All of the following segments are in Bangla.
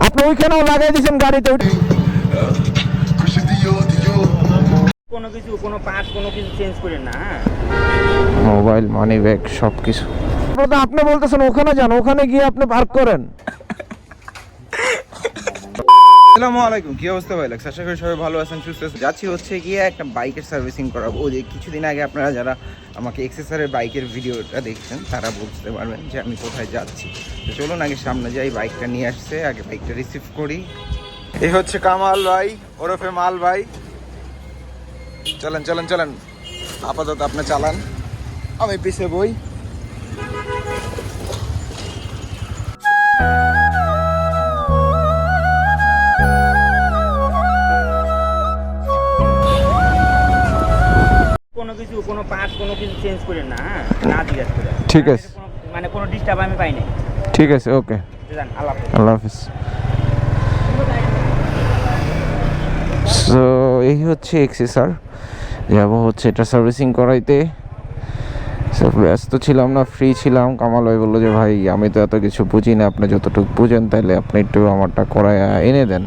আপনি ওইখানেও লাগাই দিয়েছেন গাড়িতে। কোনো কিছু কোনো পার্ট কোনো কিছু চেঞ্জ করেন না। মোবাইল মানি ব্যাগ সব কিছু আপনি বলতেছেন ওখানে যান, ওখানে গিয়ে আপনি পার্ক করেন। আসসালামু আলাইকুম, কি অবস্থা ভাই? আশা করি সবাই ভালো আছেন, সুস্থ আছেন। যাচ্ছি হচ্ছে গিয়ে একটা বাইকের সার্ভিসিং করাবো। ওই যে কিছুদিন আগে আপনারা যারা আমাকে এক্সেসরের বাইকের ভিডিওটা দেখছেন তারা বুঝতে পারবেন যে আমি কোথায় যাচ্ছি। তো চলুন আগে সামনে যাই, বাইকটা নিয়ে আসছে, আগে বাইকটা রিসিভ করি। এই হচ্ছে কামাল ভাই ওরফে মাল ভাই। চলেন চলেন চলেন, আপাতত আপনি চালান, আমি পিছে বই। কোনো কিছু কোনো পার্ট কোনো কিছু চেঞ্জ করেন না, না জিজ্ঞাসা করে। ঠিক আছে, মানে কোনো ডিস্টার্ব আমি পাই নাই। ঠিক আছে, ওকে, আল্লাহ হাফিজ। সো এই হচ্ছে এক্সেসর, যাবো হচ্ছে এটা সার্ভিসিং করাইতে। সো ব্যস্ত ছিলাম না, ফ্রি ছিলাম। কামাল ভাই বললো যে ভাই আমি তো এত কিছু বুঝি না, আপনি যতটুকু বুঝেন তাহলে আপনি একটু আমারটা করায় এনে দেন।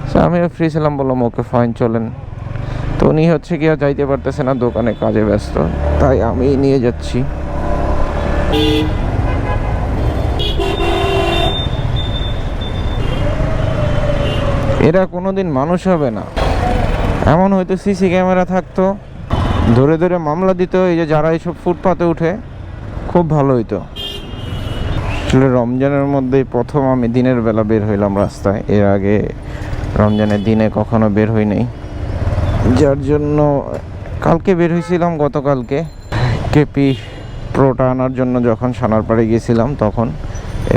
সো আমিও ফ্রি ছিলাম, বললাম ওকে ফাইন চলেন। তো উনি হচ্ছে কি আর যাইতে পারতেছে না, দোকানে কাজে ব্যস্ত, তাই আমি নিয়ে যাচ্ছি। এরা কোনোদিন মানুষ হবে না। এমন হয়তো সিসি ক্যামেরা থাকতো, ধরে ধরে মামলা দিত। এই যে যারা এইসব ফুটপাতে উঠে, খুব ভালো হইতো। আসলে রমজানের মধ্যেই প্রথম আমি দিনের বেলা বের হইলাম রাস্তায়। এর আগে রমজানের দিনে কখনো বের হই নাই, যার জন্য কালকে বের হয়েছিলাম, গতকালকে কেপি প্রোটা আনার জন্য যখন সানারপাড়ে গিয়েছিলাম তখন।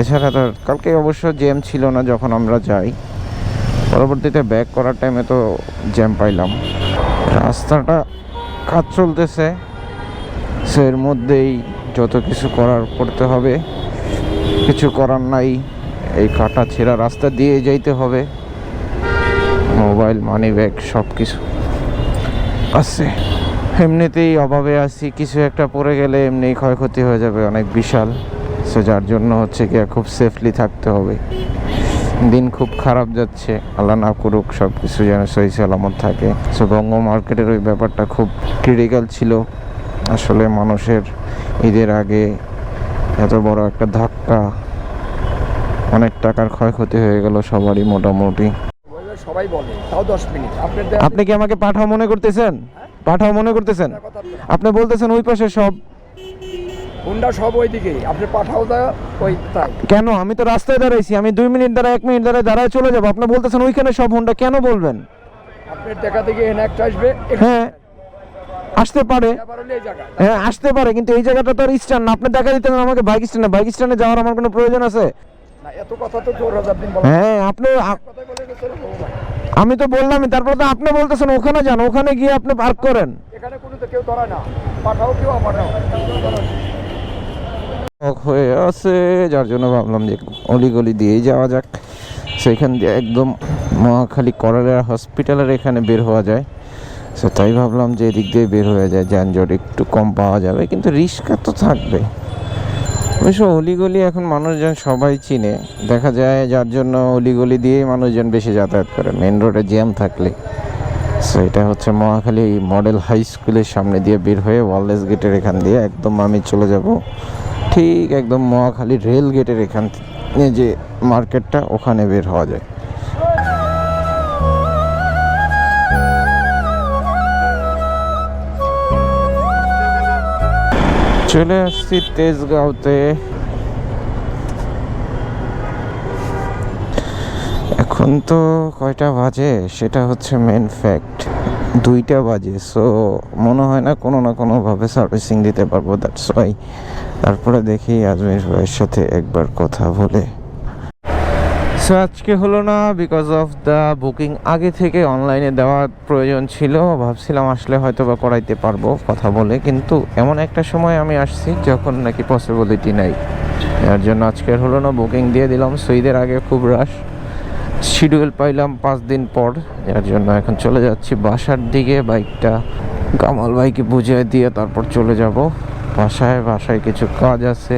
এছাড়া তো কালকে অবশ্য জ্যাম ছিল না যখন আমরা যাই। পরবর্তীতে ব্যাক করার টাইমে তো জ্যাম পাইলাম। রাস্তাটা কাজ চলতেছে, সো এর মধ্যেই যত কিছু করার করতে হবে, কিছু করার নাই। এই কাটা ছেঁড়া রাস্তা দিয়ে যাইতে হবে। মোবাইল মানি ব্যাগ সব কিছু আছে। এমনিতেই অভাবে আছি, কিছু একটা পড়ে গেলে এমনি ক্ষয়ক্ষতি হয়ে যাবে অনেক বিশাল। সো যার জন্য হচ্ছে কি খুব সেফলি থাকতে হবে। দিন খুব খারাপ যাচ্ছে, আল্লাহ না করুক সব কিছু যেন সহি সালামত থাকে। সো বঙ্গ মার্কেটের ওই ব্যাপারটা খুব ক্রিটিক্যাল ছিল। আসলে মানুষের ঈদের আগে এত বড় একটা ধাক্কা, অনেক টাকার ক্ষয়ক্ষতি হয়ে গেল সবারই মোটামুটি। সবাই বলে তাও 10 মিনিট। আপনি কি আমাকে পাঠাও মনে করতেছেন? পাঠাও মনে করতেছেন? আপনি বলতেছেন ওই পাশে সব হুন্ডা সব ওইদিকে, আপনি পাঠাও দা ওই তাই। কেন? আমি তো রাস্তায় দাঁড়াইছি, আমি 2 মিনিট দাঁড়ায় 1 মিনিট দাঁড়ায় চলে যাবো। আপনি বলতেছেন ওইখানে সব হুন্ডা, কেন বলবেন? আপনার দেখা থেকে এখানে একটা আসবে। হ্যাঁ আসতে পারে, হ্যাঁ আসতে পারে, কিন্তু এই জায়গাটা তো আর স্ট্যান্ড না। আপনি দেখা দিতেন আমাকে বাইক স্ট্যান্ডে। বাইক স্ট্যান্ডে যাওয়ার আমার কোনো প্রয়োজন আছে? না, এত কথা তো 4000 দিন বলা। হ্যাঁ আপনি কথা বলে গেছেন। আমি তো বললামই, তারপর তো আপনি বলতেছেন ওখানে যান, ওখানে গিয়ে আপনি পার্ক করেন। এখানে কোনো তো কেউ ধরে না, পাঠাও কেউ পাঠাও হয়ে আছে, যার জন্য ভাবলাম যে অলিগলি দিয়েই যাওয়া যাক। সেইখান দিয়ে একদম মহাখালী করালের হসপিটালের এখানে বের হওয়া যায়। সো তাই ভাবলাম যে এদিক দিয়ে বের হয়ে যায়, যানজট একটু কম পাওয়া যাবে, কিন্তু রিস্কা তো থাকবে। অবশ্য অলিগলি এখন মানুষজন সবাই চিনে, দেখা যায়, যার জন্য অলিগলি দিয়েই মানুষজন বেশি যাতায়াত করে মেন রোডে জ্যাম থাকলে। সো এটা হচ্ছে মহাখালী মডেল হাই স্কুলের সামনে দিয়ে বের হয়ে ওয়ারলেস গেটের এখান দিয়ে একদম আমি চলে যাব ঠিক একদম মহাখালী রেল গেটের এখান যে মার্কেটটা, ওখানে বের হওয়া যায়। চলে আসছি তেজগাঁওতে। এখন তো কয়টা বাজে সেটা হচ্ছে মেন ফ্যাক্ট, 2টা বাজে। সো মনে হয় না কোনো না কোনোভাবে সার্ভিসিং দিতে পারবো, দ্যাটস ওয়াই। তারপরে দেখি আজমির ভাইয়ের সাথে একবার কথা বলে। সো আজকে হলো না বিকজ অফ দ্য বুকিং আগে থেকে অনলাইনে দেওয়ার প্রয়োজন ছিল। ভাবছিলাম আসলে হয়তো বা করাইতে পারবো কথা বলে, কিন্তু এমন একটা সময় আমি আসছি যখন নাকি পসিবিলিটি নাই। যার জন্য আজকে হলো না, বুকিং দিয়ে দিলাম। সো ঈদের আগে খুব রাশ, শিডিউল পাইলাম 5 দিন পর। যার জন্য এখন চলে যাচ্ছি বাসার দিকে। বাইকটা কামাল ভাইকে বুঝিয়ে দিয়ে তারপর চলে যাব বাসায়। বাসায় কিছু কাজ আছে,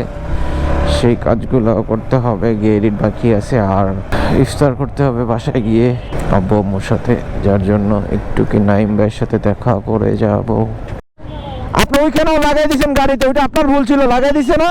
সেই কাজগুলো করতে হবে, গিয়ে এডিট বাকি আছে, আর ইফতার করতে হবে বাসায় গিয়ে আব্বু আম্মুর সাথে, যার জন্য একটু কি নাইম ভাইয়ের সাথে দেখা করে যাব। আপনি ওইখানেও লাগাই দিয়েছেন গাড়িতে, ওইটা আপনার ভুল ছিল, লাগাই দিছে না?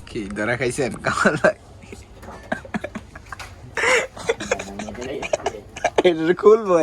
কি ধরা খাইছেন কামাল ভাই? এটা খুলবো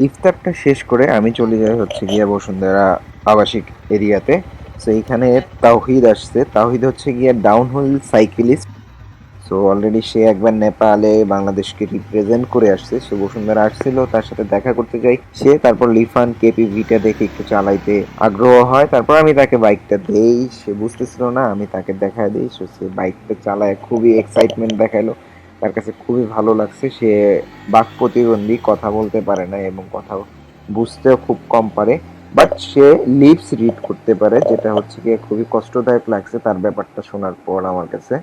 ইফতারটা শেষ করে আমি চলে যাই হচ্ছে গিয়া বসুন্ধরা আবাসিক এরিয়াতে। সো এইখানে তাওহিদ আসছে। তাওহিদ হচ্ছে গিয়া ডাউনহিল সাইকেলিস্ট। সো অলরেডি সে একবার নেপালে বাংলাদেশকে রিপ্রেজেন্ট করে আসছে। সে বসুন্ধরা আসছিল, তার সাথে দেখা করতে যাই। সে তারপর লিফান কেপিভিটা দেখে একটু চালাইতে আগ্রহ হয়, তারপর আমি তাকে বাইকটা দেই। সে বুঝতেছিল না, আমি তাকে দেখায় দিই। সো সে বাইকটা চালায় খুবই এক্সাইটমেন্ট দেখাইলো, তার কাছে খুবই ভালো লাগছে। সে বাক প্রতিবন্ধী, কথা বলতে পারে না এবং কথা বুঝতেও খুব কম পারে, বাট সে লিপস রিড করতে পারে, যেটা হচ্ছে গিয়ে খুবই কষ্টদায়ক লাগছে তার ব্যাপারটা শোনার পর আমার কাছে।